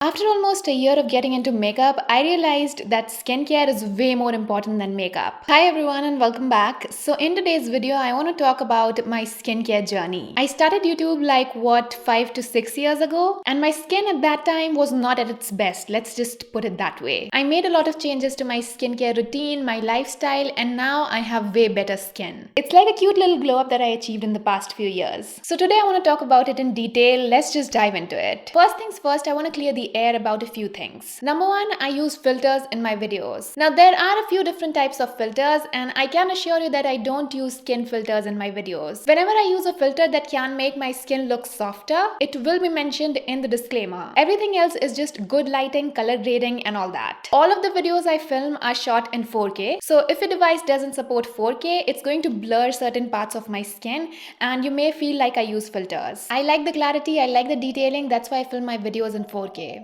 After almost a year of getting into makeup, I realized that skincare is way more important than makeup. Hi everyone and welcome back. So in today's video, I want to talk about my skincare journey. I started YouTube like 5 to 6 years ago, and my skin at that time was not at its best. Let's just put it that way. I made a lot of changes to my skincare routine, my lifestyle, and now I have way better skin. It's like a cute little glow up that I achieved in the past few years. So today I want to talk about it in detail. Let's just dive into it. First things first, I want to clear the air about a few things. Number one, I use filters in my videos. Now there are a few different types of filters, and I can assure you that I don't use skin filters in my videos. Whenever I use a filter that can make my skin look softer, it will be mentioned in the disclaimer. Everything else is just good lighting, color grading, and all that. All of the videos I film are shot in 4K, so if a device doesn't support 4K, it's going to blur certain parts of my skin and you may feel like I use filters. I like the clarity, I like the detailing, that's why I film my videos in 4K.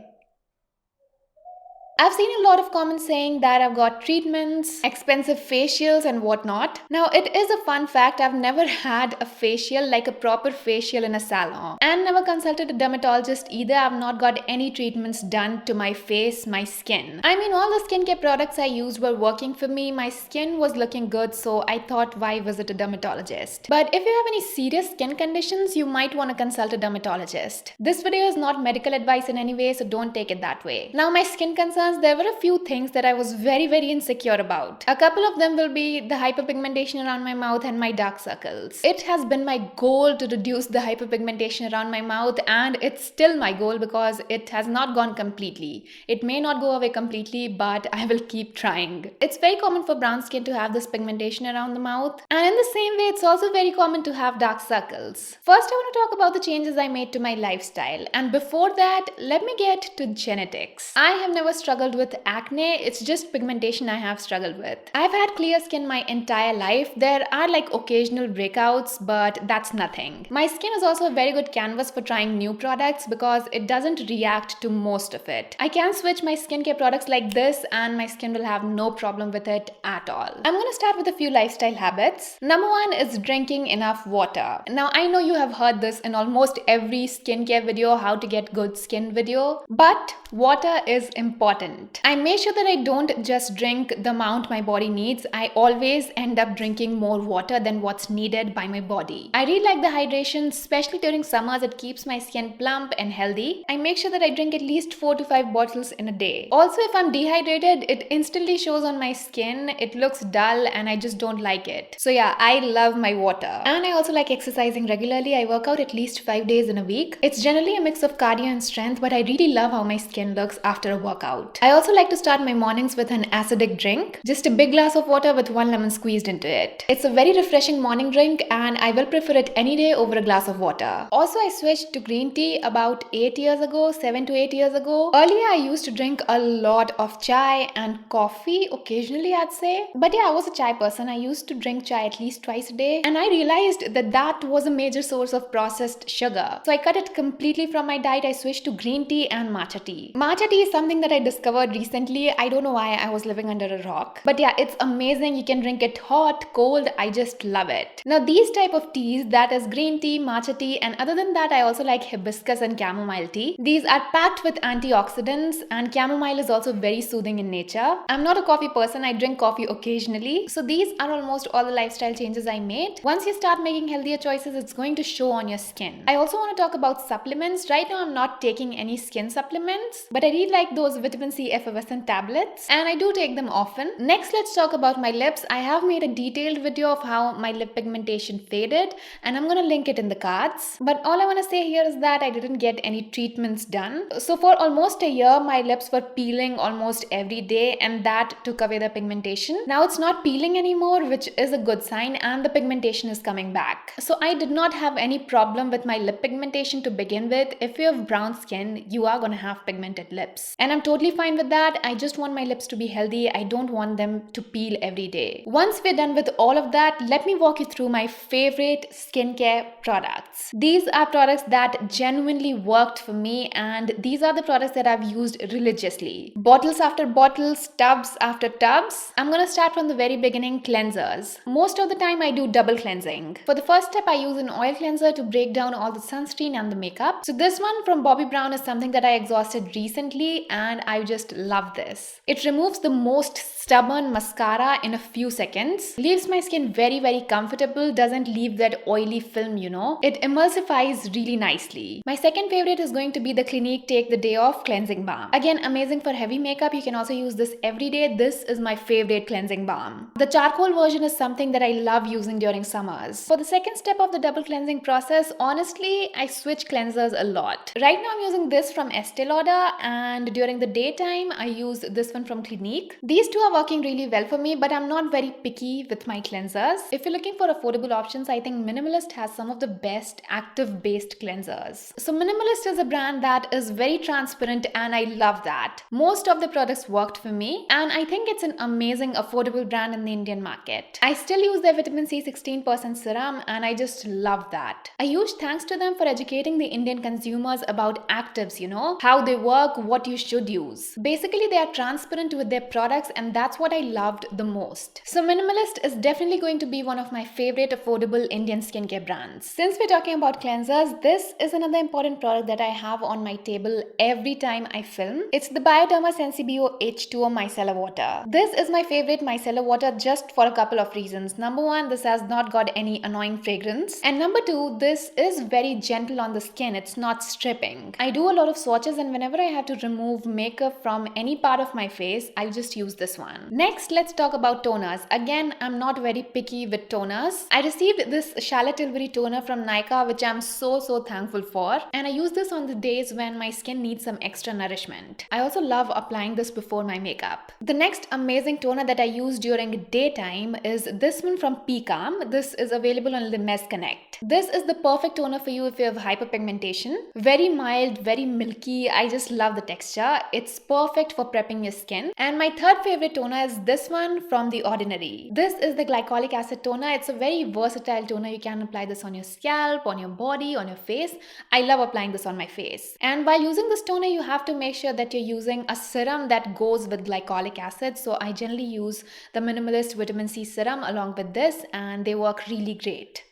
I've seen a lot of comments saying that I've got treatments, expensive facials and whatnot. Now it is a fun fact, I've never had a facial, like a proper facial in a salon, and never consulted a dermatologist either. I've not got any treatments done to my face, my skin. I mean, all the skincare products I used were working for me, my skin was looking good, so I thought why visit a dermatologist. But if you have any serious skin conditions, you might want to consult a dermatologist. This video is not medical advice in any way, so don't take it that way. Now my skin concerns, there were a few things that I was very insecure about. A couple of them will be the hyperpigmentation around my mouth and my dark circles. It has been my goal to reduce the hyperpigmentation around my mouth, and it's still my goal because it has not gone completely. It may not go away completely, but I will keep trying. It's very common for brown skin to have this pigmentation around the mouth, and in the same way it's also very common to have dark circles. First I want to talk about the changes I made to my lifestyle, and before that let me get to genetics. I have never struggled with acne, it's just pigmentation I have struggled with. I've had clear skin my entire life. There are like occasional breakouts, but that's nothing. My skin is also a very good canvas for trying new products because it doesn't react to most of it. I can switch my skincare products like this and my skin will have no problem with it at all. I'm gonna start with a few lifestyle habits. Number one is drinking enough water. Now I know you have heard this in almost every skincare video, how to get good skin video, but water is important. I make sure that I don't just drink the amount my body needs. I always end up drinking more water than what's needed by my body. I really like the hydration, especially during summers. It keeps my skin plump and healthy. I make sure that I drink at least 4 to 5 bottles in a day. Also, if I'm dehydrated, it instantly shows on my skin. It looks dull and I just don't like it. So yeah, I love my water. And I also like exercising regularly. I work out at least 5 days in a week. It's generally a mix of cardio and strength, but I really love how my skin looks after a workout. I also like to start my mornings with an acidic drink, just a big glass of water with 1 lemon squeezed into it. It's a very refreshing morning drink and I will prefer it any day over a glass of water. Also, I switched to green tea about 8 years ago, 7 to 8 years ago. Earlier, I used to drink a lot of chai and coffee, occasionally I'd say. But yeah, I was a chai person. I used to drink chai at least twice a day, and I realized that that was a major source of processed sugar. So I cut it completely from my diet. I switched to green tea and matcha tea. Matcha tea is something that I discovered recently. I don't know why I was living under a rock, but yeah, it's amazing. You can drink it hot, cold. I just love it. Now these type of teas, that is green tea, matcha tea, and other than that I also like hibiscus and chamomile tea. These are packed with antioxidants, and chamomile is also very soothing in nature. I'm not a coffee person. I drink coffee occasionally. So these are almost all the lifestyle changes I made. Once you start making healthier choices, it's going to show on your skin. I also want to talk about supplements. Right now I'm not taking any skin supplements, but I really like those vitamin C effervescent tablets, and I do take them often. Next, let's talk about my lips. I have made a detailed video of how my lip pigmentation faded, and I'm gonna link it in the cards. But all I want to say here is that I didn't get any treatments done. So for almost a year, my lips were peeling almost every day, and that took away the pigmentation. Now it's not peeling anymore, which is a good sign, and the pigmentation is coming back. So I did not have any problem with my lip pigmentation to begin with. If you have brown skin, you are gonna have pigmented lips, and I'm totally fine fine with that. I just want my lips to be healthy. I don't want them to peel every day. Once we're done with all of that, let me walk you through my favorite skincare products. These are products that genuinely worked for me, and these are the products that I've used religiously. Bottles after bottles, tubs after tubs. I'm gonna start from the very beginning. Cleansers. Most of the time I do double cleansing. For the first step, I use an oil cleanser to break down all the sunscreen and the makeup. So this one from Bobbi Brown is something that I exhausted recently, and I just love this. It removes the most stubborn mascara in a few seconds, leaves my skin very comfortable, doesn't leave that oily film, you know. It emulsifies really nicely. My second favorite is going to be the Clinique Take the Day Off Cleansing Balm. Again, amazing for heavy makeup. You can also use this every day. This is my favorite cleansing balm. The charcoal version is something that I love using during summers. For the second step of the double cleansing process, honestly, I switch cleansers a lot. Right now I'm using this from Estee Lauder, and during the daytime I use this one from Clinique. These two are working really well for me, but I'm not very picky with my cleansers. If you're looking for affordable options, I think Minimalist has some of the best active-based cleansers. So Minimalist is a brand that is very transparent, and I love that. Most of the products worked for me, and I think it's an amazing affordable brand in the Indian market. I still use their vitamin C 16% serum, and I just love that. A huge thanks to them for educating the Indian consumers about actives, you know, how they work, what you should use. Basically, they are transparent with their products, and that's what I loved the most. So Minimalist is definitely going to be one of my favorite affordable Indian skincare brands. Since we're talking about cleansers, this is another important product that I have on my table every time I film. It's the Bioderma Sensibio H2O Micellar Water. This is my favorite micellar water just for a couple of reasons. Number one, this has not got any annoying fragrance. And number two, this is very gentle on the skin. It's not stripping. I do a lot of swatches, and whenever I have to remove makeup from any part of my face, I'll just use this one. Next, let's talk about toners. Again, I'm not very picky with toners. I received this Charlotte Tilbury toner from Nykaa, which I'm so thankful for. And I use this on the days when my skin needs some extra nourishment. I also love applying this before my makeup. The next amazing toner that I use during daytime is this one from P.Calm. This is available on Limes Connect. This is the perfect toner for you if you have hyperpigmentation. Very mild, very milky. I just love the texture. It's perfect for prepping your skin. And my third favorite toner is this one from The Ordinary. This is the glycolic acid toner. It's a very versatile toner. You can apply this on your scalp, on your body, on your face. I love applying this on my face. And while using this toner, you have to make sure that you're using a serum that goes with glycolic acid. So I generally use the Minimalist Vitamin C serum along with this, and they work really great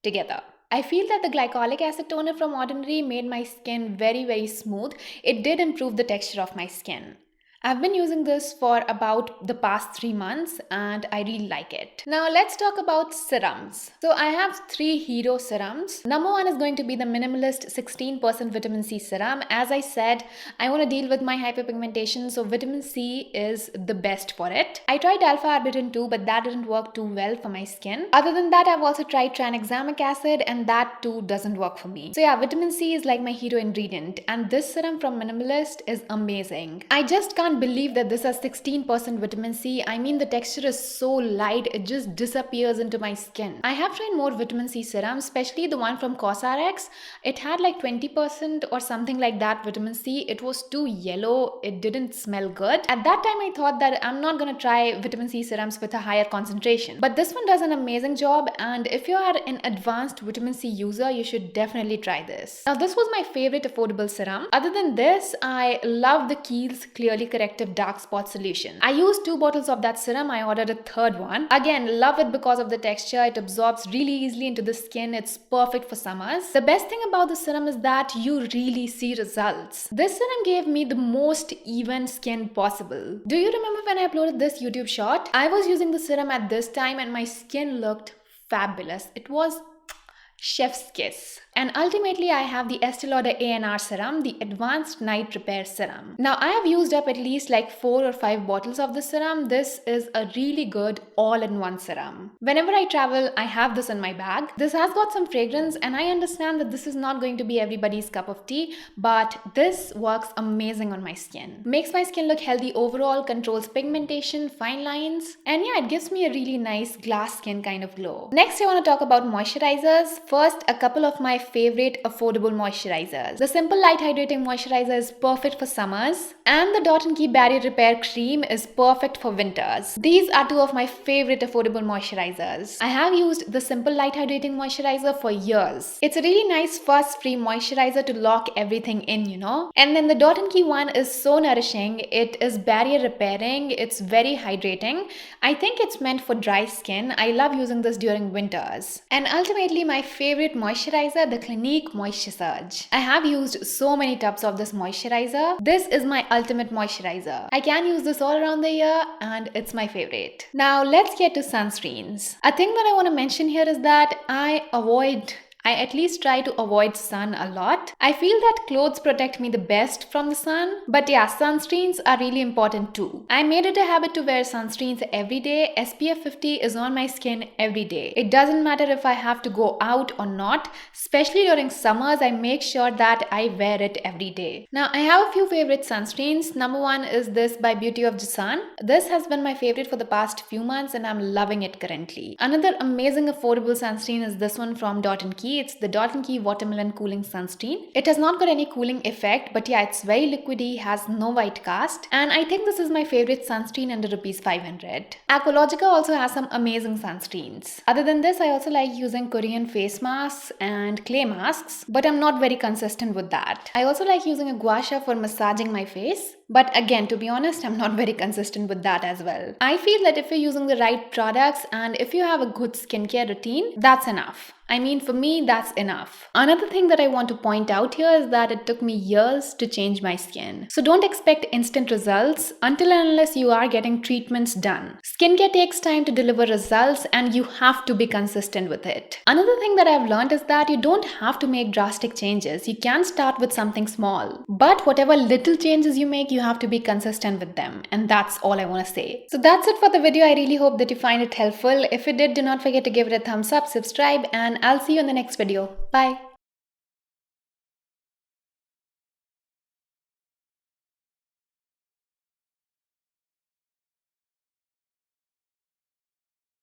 together. I feel that the glycolic acid toner from Ordinary made my skin very smooth. It did improve the texture of my skin. I've been using this for about the past 3 months, and I really like it. Now let's talk about serums. So I have 3 hero serums. Number 1 is going to be the Minimalist 16% vitamin C serum. As I said, I want to deal with my hyperpigmentation, so vitamin C is the best for it. I tried alpha-arbutin too, but that didn't work too well for my skin. Other than that, I've also tried tranexamic acid, and that too doesn't work for me. So yeah, vitamin C is like my hero ingredient, and this serum from Minimalist is amazing. I just can't believe that this has 16% vitamin C. I mean, the texture is so light, it just disappears into my skin. I have tried more vitamin C serums, especially the one from CosRx. It had like 20% or something like that vitamin C. It was too yellow. It didn't smell good. At that time, I thought that I'm not gonna try vitamin C serums with a higher concentration. But this one does an amazing job, and if you are an advanced vitamin C user, you should definitely try this. Now, this was my favorite affordable serum. Other than this, I love the Kiehl's Clearly Corrective Dark Spot Solution. I used 2 bottles of that serum. I ordered a third one. Again, love it because of the texture. It absorbs really easily into the skin. It's perfect for summers. The best thing about the serum is that you really see results. This serum gave me the most even skin possible. Do you remember when I uploaded this YouTube short? I was using the serum at this time and my skin looked fabulous. It was chef's kiss. And ultimately, I have the Estee Lauder ANR serum, the Advanced Night Repair Serum. Now, I have used up at least like 4 or 5 bottles of this serum. This is a really good all-in-one serum. Whenever I travel, I have this in my bag. This has got some fragrance, and I understand that this is not going to be everybody's cup of tea, but this works amazing on my skin. Makes my skin look healthy overall, controls pigmentation, fine lines, and yeah, it gives me a really nice glass skin kind of glow. Next, I want to talk about moisturizers. first a couple of my favorite affordable moisturizers. The Simple Light Hydrating Moisturizer is perfect for summers, and the Dot & Key Barrier Repair Cream is perfect for winters. These are two of my favorite affordable moisturizers. I have used the Simple Light Hydrating Moisturizer for years. It's a really nice fuss-free moisturizer to lock everything in, you know. And then the Dot & Key one is so nourishing. It is barrier repairing. It's very hydrating. I think it's meant for dry skin. I love using this during winters. And ultimately, my favorite moisturizer, the Clinique Moisture Surge. I have used so many tubs of this moisturizer. This is my ultimate moisturizer. I can use this all around the year and it's my favorite. Now let's get to sunscreens. A thing that I want to mention here is that I at least try to avoid sun a lot. I feel that clothes protect me the best from the sun, but yeah, sunscreens are really important too. I made it a habit to wear sunscreens every day. SPF 50 is on my skin every day. It doesn't matter if I have to go out or not, especially during summers. I make sure that I wear it every day. Now I have a few favorite sunscreens. Number one is this by Beauty of the Sun. This has been my favorite for the past few months and I'm loving it currently. Another amazing affordable sunscreen is this one from Dot & Key. It's the Dot & Key Watermelon Cooling Sunscreen. It has not got any cooling effect, but yeah, it's very liquidy, has no white cast, and I think this is my favorite sunscreen under rupees 500. Aqualogica also has some amazing sunscreens. Other than this, I also like using Korean face masks and clay masks, but I'm not very consistent with that. I also like using a gua sha for massaging my face. But again, to be honest, I'm not very consistent with that as well. I feel that if you're using the right products and if you have a good skincare routine, that's enough. I mean, for me, that's enough. Another thing that I want to point out here is that it took me years to change my skin. So don't expect instant results until and unless you are getting treatments done. Skincare takes time to deliver results and you have to be consistent with it. Another thing that I've learned is that you don't have to make drastic changes. You can start with something small. But whatever little changes you make, you have to be consistent with them. And that's all I want to say. So that's it for the video. I really hope that you find it helpful. If you did, do not forget to give it a thumbs up, subscribe, and I'll see you in the next video. Bye.